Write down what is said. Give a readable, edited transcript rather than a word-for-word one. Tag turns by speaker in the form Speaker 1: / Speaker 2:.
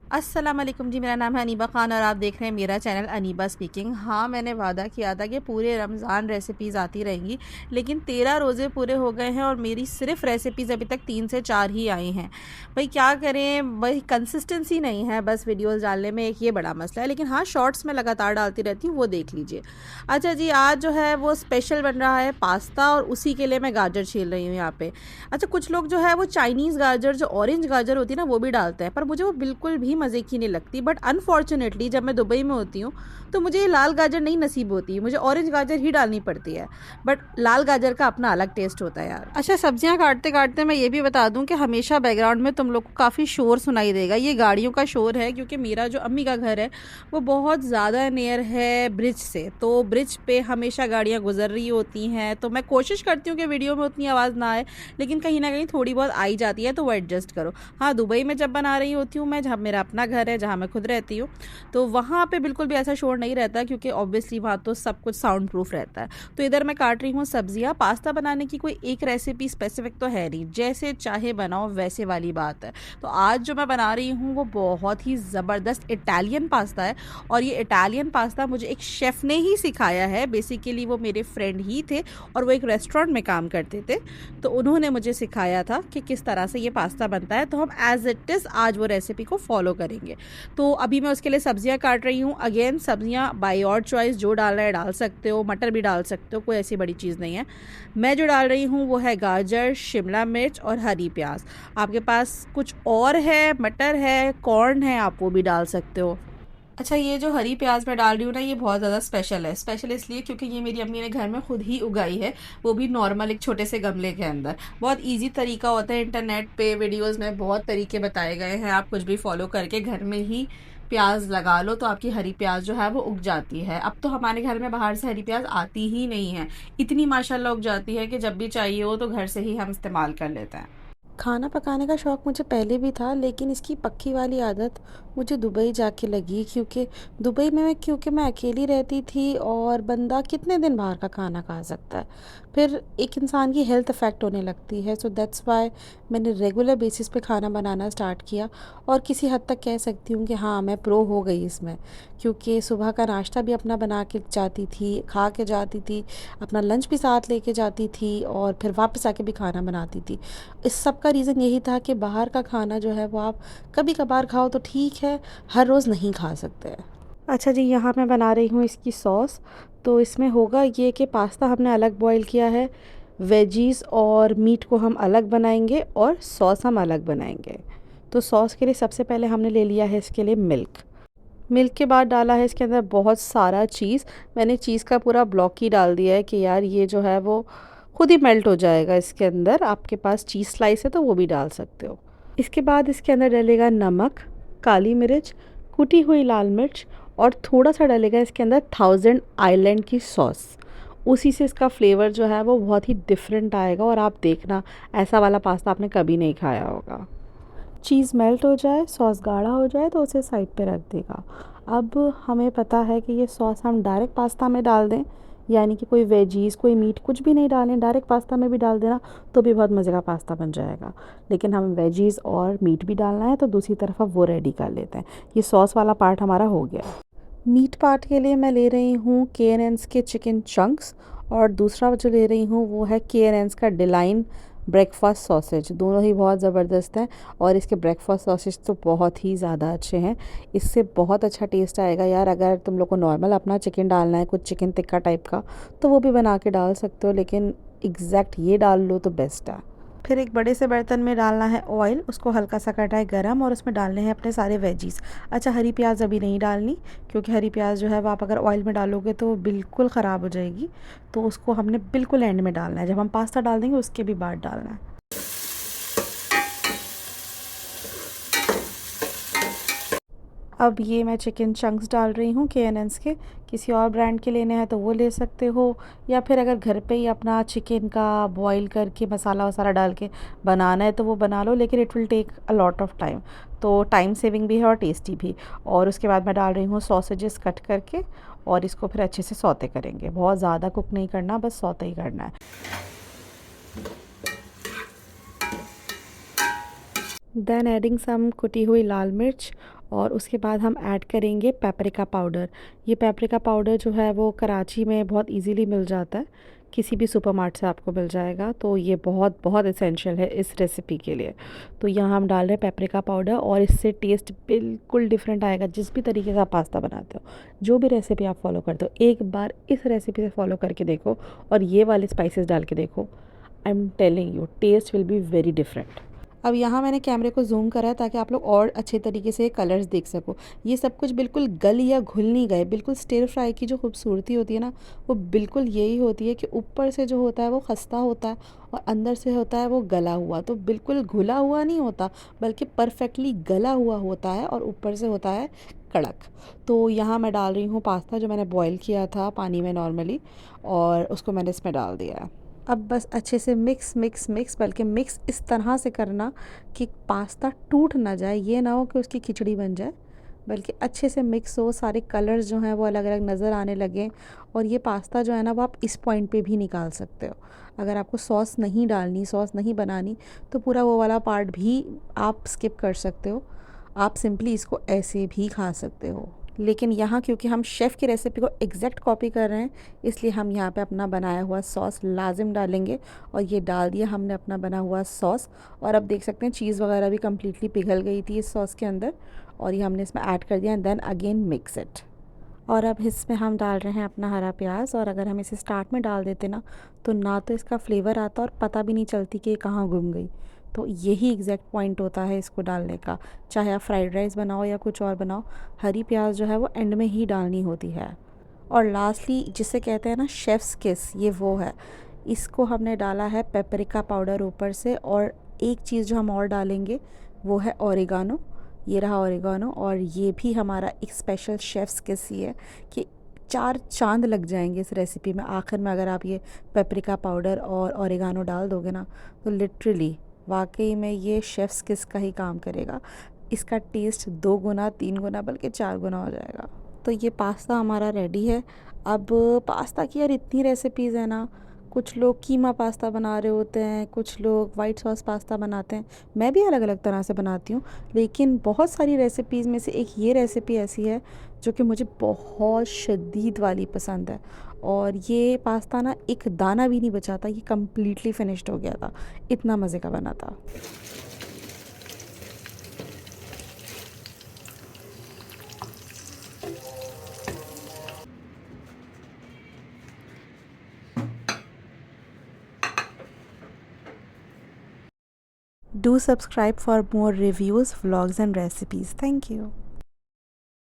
Speaker 1: अस्सलाम वालेकुम जी, मेरा नाम है अनीबा ख़ान और आप देख रहे हैं मेरा चैनल अनीबा स्पीकिंग। हाँ, मैंने वादा किया था कि पूरे रमज़ान रेसिपीज़ आती रहेंगी, लेकिन 13 रोज़े पूरे हो गए हैं और मेरी सिर्फ रेसिपीज़ अभी तक 3 से 4 ही आई हैं। भाई क्या करें, भाई कंसिस्टेंसी नहीं है बस वीडियोज़ डालने में, एक ये बड़ा मसला है। लेकिन हाँ, शॉर्ट्स में लगातार डालती रहती हूँ, वो देख लीजिए। अच्छा जी, आज जो है वो स्पेशल बन रहा है पास्ता और उसी के लिए मैं गाजर छील रही हूँ यहाँ पे। अच्छा, कुछ लोग जो है वो चाइनीज़ गाजर, जो ऑरेंज गाजर होती है ना, वो भी डालते हैं, पर मुझे वो बिल्कुल भी मज़े की नहीं लगती। बट अनफॉर्चुनेटली जब मैं दुबई में होती हूँ तो मुझे ये लाल गाजर नहीं नसीब होती, मुझे ऑरेंज गाजर ही डालनी पड़ती है। बट लाल गाजर का अपना अलग टेस्ट होता है यार। अच्छा, सब्जियां काटते काटते मैं ये भी बता दूं कि हमेशा बैकग्राउंड में तुम लोग को काफ़ी शोर सुनाई देगा। ये गाड़ियों का शोर है, क्योंकि मेरा जो अम्मी का घर है वो बहुत ज़्यादा नियर है ब्रिज से, तो ब्रिज पे हमेशा गाड़ियाँ गुजर रही होती हैं। तो मैं कोशिश करती हूँ कि वीडियो में उतनी आवाज़ ना आए, लेकिन कहीं ना कहीं थोड़ी बहुत आई जाती है, तो वो एडजस्ट करो। हाँ, दुबई में जब बना रही होती हूँ मैं, जहाँ मेरा अपना घर है, जहाँ मैं खुद रहती हूँ, तो वहाँ पे बिल्कुल भी ऐसा शोर नहीं रहता, क्योंकि ऑब्वियसली वहाँ तो सब कुछ साउंड प्रूफ रहता है। तो इधर मैं काट रही हूँ सब्जियाँ। पास्ता बनाने की कोई एक रेसिपी स्पेसिफिक तो है नहीं, जैसे चाहे बनाओ वैसे वाली बात है। तो आज जो मैं बना रही हूँ वो बहुत ही ज़बरदस्त इटालियन पास्ता है, और ये इटालियन पास्ता मुझे एक शेफ़ ने ही सिखाया है। बेसिकली वो मेरे फ्रेंड ही थे और वो एक रेस्टोरेंट में काम करते थे, तो उन्होंने मुझे सिखाया था कि किस तरह से ये पास्ता बनता है। तो हम एज़ इट इज़ आज वो रेसिपी को फॉलो करेंगे। तो अभी मैं उसके लिए सब्जियां काट रही हूँ। अगेन, सब्जियां बाय योर चॉइस, जो डालना है डाल सकते हो, मटर भी डाल सकते हो, कोई ऐसी बड़ी चीज़ नहीं है। मैं जो डाल रही हूँ वो है गाजर, शिमला मिर्च और हरी प्याज। आपके पास कुछ और है, मटर है, कॉर्न है, आप वो भी डाल सकते हो। अच्छा, ये जो हरी प्याज मैं डाल रही हूँ ना, ये बहुत ज़्यादा स्पेशल है। स्पेशल इसलिए क्योंकि ये मेरी अम्मी ने घर में खुद ही उगाई है, वो भी नॉर्मल एक छोटे से गमले के अंदर। बहुत इजी तरीका होता है, इंटरनेट पे वीडियोस में बहुत तरीके बताए गए हैं, आप कुछ भी फॉलो करके घर में ही प्याज लगा लो तो आपकी हरी प्याज जो है वो उग जाती है। अब तो हमारे घर में बाहर से हरी प्याज आती ही नहीं है, इतनी माशाल्लाह उग जाती है कि जब भी चाहिए हो तो घर से ही हम इस्तेमाल कर लेते हैं।
Speaker 2: खाना पकाने का शौक़ मुझे पहले भी था, लेकिन इसकी पक्की वाली आदत मुझे दुबई जाके लगी। दुबई में क्योंकि मैं अकेली रहती थी और बंदा कितने दिन बाहर का खाना खा सकता है, फिर एक इंसान की हेल्थ अफेक्ट होने लगती है। सो दैट्स वाई मैंने रेगुलर बेसिस पे खाना बनाना स्टार्ट किया, और किसी हद तक कह सकती हूँ कि हाँ, मैं प्रो हो गई इसमें। क्योंकि सुबह का नाश्ता भी अपना बना के जाती थी, खा के जाती थी, अपना लंच भी साथ लेके जाती थी, और फिर वापस आके भी खाना बनाती थी। इस सब का रीज़न यही था कि बाहर का खाना जो है वो आप कभी कभार खाओ तो ठीक है, हर रोज़ नहीं खा सकते हैं। अच्छा जी, यहाँ मैं बना रही हूँ इसकी सॉस। तो इसमें होगा ये कि पास्ता हमने अलग बॉईल किया है, वेजीज़ और मीट को हम अलग बनाएंगे, और सॉस हम अलग बनाएंगे। तो सॉस के लिए सबसे पहले हमने ले लिया है इसके लिए मिल्क। मिल्क के बाद डाला है इसके अंदर बहुत सारा चीज़। मैंने चीज़ का पूरा ब्लॉक ही डाल दिया है कि यार ये जो है वो खुद ही मेल्ट हो जाएगा इसके अंदर। आपके पास चीज़ स्लाइस है तो वो भी डाल सकते हो। इसके बाद इसके अंदर डलेगा नमक, काली मिर्च, कुटी हुई लाल मिर्च, और थोड़ा सा डलेगा इसके अंदर थाउजेंड आइलैंड की सॉस। उसी से इसका फ्लेवर जो है वो बहुत ही डिफरेंट आएगा, और आप देखना ऐसा वाला पास्ता आपने कभी नहीं खाया होगा। चीज़ मेल्ट हो जाए, सॉस गाढ़ा हो जाए तो उसे साइड पे रख देगा। अब हमें पता है कि ये सॉस हम डायरेक्ट पास्ता में डाल दें, यानी कि कोई वेजीज़, कोई मीट, कुछ भी नहीं डालें, डायरेक्ट पास्ता में भी डाल देना तो भी बहुत मज़े का पास्ता बन जाएगा। लेकिन हमें वेजीज़ और मीट भी डालना है, तो दूसरी तरफ अब वो रेडी कर लेते हैं। ये सॉस वाला पार्ट हमारा हो गया। मीट पार्ट के लिए मैं ले रही हूँ K&N's के चिकन चंक्स, और दूसरा जो ले रही हूँ वो है K&N's का डिलाइन ब्रेकफास्ट सॉसेज। दोनों ही बहुत ज़बरदस्त हैं, और इसके ब्रेकफास्ट सॉसेज तो बहुत ही ज़्यादा अच्छे हैं। इससे बहुत अच्छा टेस्ट आएगा यार। अगर तुम लोग को नॉर्मल अपना चिकन डालना है, कुछ चिकन टिक्का टाइप का, तो वो भी बना के डाल सकते हो, लेकिन एग्जैक्ट ये डाल लो तो बेस्ट है। फिर एक बड़े से बर्तन में डालना है ऑयल, उसको हल्का सा करना है गरम, और उसमें डालने हैं अपने सारे वेजीज़। अच्छा, हरी प्याज अभी नहीं डालनी, क्योंकि हरी प्याज जो है वो आप अगर ऑयल में डालोगे तो वो बिल्कुल ख़राब हो जाएगी। तो उसको हमने बिल्कुल एंड में डालना है, जब हम पास्ता डाल देंगे उसके भी बाद डालना है। अब ये मैं चिकन चंक्स डाल रही हूँ K&N's के। किसी और ब्रांड के लेने हैं तो वो ले सकते हो, या फिर अगर घर पे ही अपना चिकन का बॉईल करके मसाला वसाला डाल के बनाना है तो वो बना लो, लेकिन it will take a lot of time. तो टाइम सेविंग भी है और टेस्टी भी। और उसके बाद मैं डाल रही हूँ सॉसेजेस कट करके, और इसको फिर अच्छे से सौते करेंगे। बहुत ज़्यादा कुक नहीं करना, बस सौते ही करना है। देन एडिंग सम कुटी हुई लाल मिर्च, और उसके बाद हम ऐड करेंगे पेपरिका पाउडर। ये पेपरिका पाउडर जो है वो कराची में बहुत इजीली मिल जाता है, किसी भी सुपरमार्ट से आपको मिल जाएगा। तो ये बहुत बहुत एसेंशियल है इस रेसिपी के लिए। तो यहाँ हम डाल रहे हैं पेपरिका पाउडर और इससे टेस्ट बिल्कुल डिफरेंट आएगा। जिस भी तरीके से आप पास्ता बनाते हो, जो भी रेसिपी आप फॉलो करते हो, एक बार इस रेसिपी से फॉलो करके देखो और ये वाले स्पाइसेस डाल के देखो। I am telling you, taste will be very different. अब यहाँ मैंने कैमरे को जूम करा है ताकि आप लोग और अच्छे तरीके से कलर्स देख सको। ये सब कुछ बिल्कुल गल या घुल नहीं गए। बिल्कुल स्टिर फ्राई की जो खूबसूरती होती है ना, वो बिल्कुल यही होती है कि ऊपर से जो होता है वो खस्ता होता है और अंदर से होता है वो गला हुआ। तो बिल्कुल घुला हुआ नहीं होता, बल्कि परफेक्टली गला हुआ होता है और ऊपर से होता है कड़क। तो यहाँ मैं डाल रही हूँ पास्ता जो मैंने बॉईल किया था पानी में नॉर्मली, और उसको मैंने इसमें डाल दिया है। अब बस अच्छे से मिक्स मिक्स मिक्स, बल्कि मिक्स इस तरह से करना कि पास्ता टूट ना जाए, ये ना हो कि उसकी खिचड़ी बन जाए, बल्कि अच्छे से मिक्स हो, सारे कलर्स जो हैं वो अलग अलग नज़र आने लगें। और ये पास्ता जो है ना वो आप इस पॉइंट पे भी निकाल सकते हो। अगर आपको सॉस नहीं डालनी, सॉस नहीं बनानी, तो पूरा वो वाला पार्ट भी आप स्किप कर सकते हो। आप सिंपली इसको ऐसे भी खा सकते हो। लेकिन यहाँ क्योंकि हम शेफ़ की रेसिपी को एग्जैक्ट कॉपी कर रहे हैं, इसलिए हम यहाँ पे अपना बनाया हुआ सॉस लाजिम डालेंगे। और ये डाल दिया हमने अपना बना हुआ सॉस। और अब देख सकते हैं चीज़ वगैरह भी कम्प्लीटली पिघल गई थी इस सॉस के अंदर, और ये हमने इसमें ऐड कर दिया and then again mix it. और अब इसमें हम डाल रहे हैं अपना हरा प्याज। और अगर हम इसे स्टार्ट में डाल देते ना तो इसका फ्लेवर आता और पता भी नहीं चलती कि ये कहाँ गुम गई। तो यही एग्जैक्ट पॉइंट होता है इसको डालने का। चाहे आप फ्राइड राइस बनाओ या कुछ और बनाओ, हरी प्याज जो है वो एंड में ही डालनी होती है। और लास्टली जिसे कहते हैं ना शेफ़्स किस, ये वो है। इसको हमने डाला है पेपरिका पाउडर ऊपर से। और एक चीज़ जो हम और डालेंगे वो है ओरिगानो। ये रहा ओरिगानो। और ये भी हमारा एक स्पेशल शेफ़्स किस ही है कि 4 चाँद लग जाएंगे इस रेसिपी में। आखिर में अगर आप ये पेपरिका पाउडर और ओरिगानो डाल दोगे ना, तो लिटरली वाकई में ये शेफ़्स किस का ही काम करेगा। इसका टेस्ट 2 गुना 3 गुना बल्कि 4 गुना हो जाएगा। तो ये पास्ता हमारा रेडी है। अब पास्ता की यार इतनी रेसिपीज़ हैं ना, कुछ लोग कीमा पास्ता बना रहे होते हैं, कुछ लोग वाइट सॉस पास्ता बनाते हैं। मैं भी अलग अलग तरह से बनाती हूँ, लेकिन बहुत सारी रेसिपीज़ में से एक ये रेसिपी ऐसी है जो कि मुझे बहुत शदीद वाली पसंद है। और ये पास्ता ना एक दाना भी नहीं बचा था, ये कम्प्लीटली फिनिश्ड हो गया था, इतना मज़े का बना था। Do subscribe for more reviews, vlogs and recipes. Thank you.